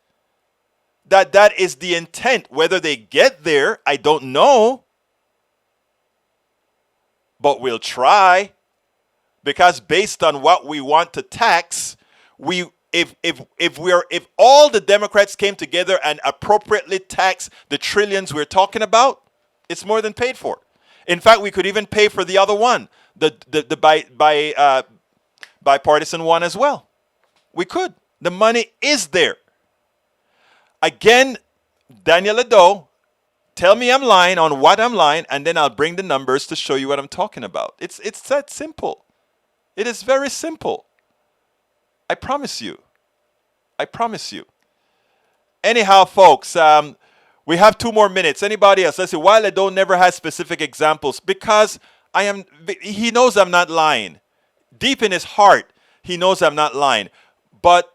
that is the intent. Whether they get there, I don't know. But we'll try. Because based on what we want to tax, we if all the Democrats came together and appropriately taxed the trillions we're talking about, it's more than paid for. In fact, we could even pay for the other one, the bipartisan one as well. We could. The money is there. Again, Daniel Ado, tell me I'm lying on what I'm lying, and then I'll bring the numbers to show you what I'm talking about. It's that simple. It is very simple. I promise you. I promise you. Anyhow, folks, we have 2 more minutes. Anybody else? Let's see. While I don't never have specific examples, because he knows I'm not lying. Deep in his heart, he knows I'm not lying. But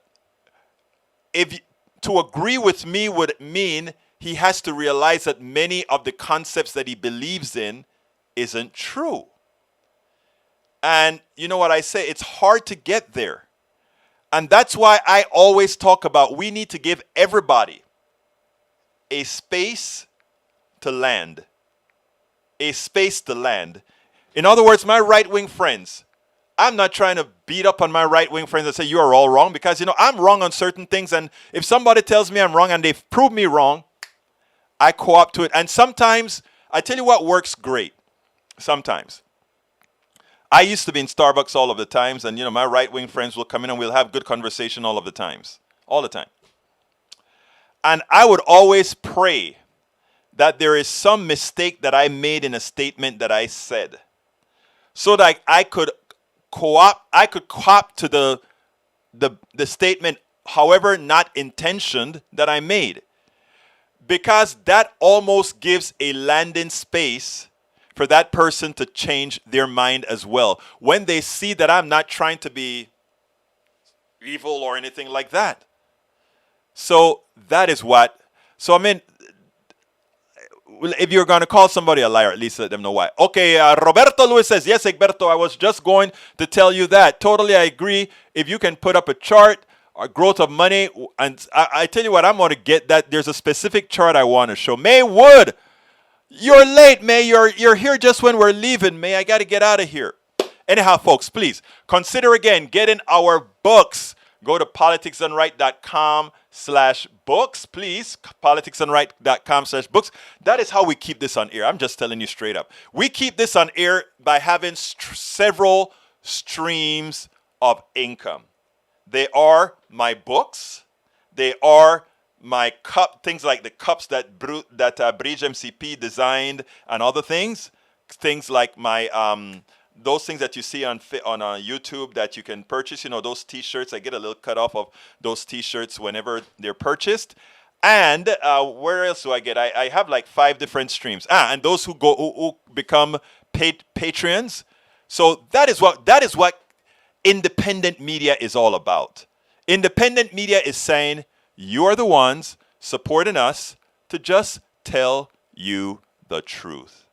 to agree with me would mean he has to realize that many of the concepts that he believes in isn't true. And you know what I say? It's hard to get there. And that's why I always talk about we need to give everybody a space to land. A space to land. In other words, my right-wing friends, I'm not trying to beat up on my right-wing friends and say you are all wrong, because, I'm wrong on certain things. And if somebody tells me I'm wrong and they've proved me wrong, I co-opt to it. And sometimes, I tell you what works great. Sometimes. I used to be in Starbucks all of the times, and my right-wing friends will come in and we'll have good conversation all of the times. All the time. And I would always pray that there is some mistake that I made in a statement that I said, so that I could co-opt to the statement, however not intentioned, that I made. Because that almost gives a landing space for that person to change their mind as well. When they see that I'm not trying to be evil or anything like that. So that is what. So if you're going to call somebody a liar, at least let them know why. Okay, Roberto Luis says, yes, Egberto, I was just going to tell you that. Totally, I agree. If you can put up a chart, or growth of money, and I tell you what, I'm going to get that. There's a specific chart I want to show. May Wood, you're late, May. You're here just when we're leaving, May. I got to get out of here. Anyhow, folks, please consider again getting our books. Go to politicsdoneright.com/books, please. politicsdoneright.com/books. That is how we keep this on air. I'm just telling you straight up. We keep this on air by having several streams of income. They are my books. They are my things like the cups that Bridge MCP designed and other things. Things like my those things that you see on YouTube that you can purchase. Those T-shirts. I get a little cut off of those T-shirts whenever they're purchased. And where else do I get? I have like 5 different streams. And those who become Patreons. So that is what independent media is all about. Independent media is saying you are the ones supporting us to just tell you the truth.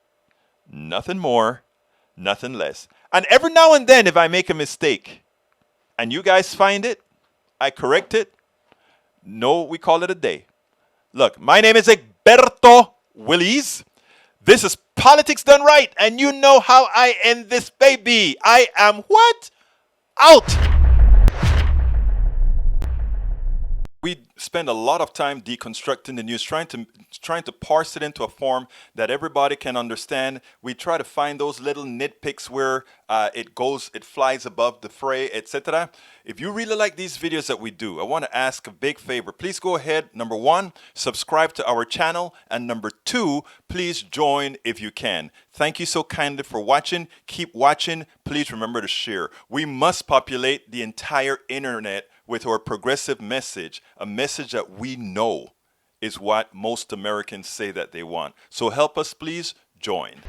Nothing more, nothing less. And every now and then, if I make a mistake and you guys find it, I correct it. No, we call it a day. Look, my name is Egberto Willies. This is Politics Done Right, and you know how I end this baby. I am what? Out! We spend a lot of time deconstructing the news, trying to parse it into a form that everybody can understand. We try to find those little nitpicks where it flies above the fray, etc. If you really like these videos that we do, I want to ask a big favor. Please go ahead, number 1, subscribe to our channel, and number 2, please join if you can. Thank you so kindly for watching. Keep watching. Please remember to share. We must populate the entire internet with our progressive message, a message that we know is what most Americans say that they want. So help us, please join.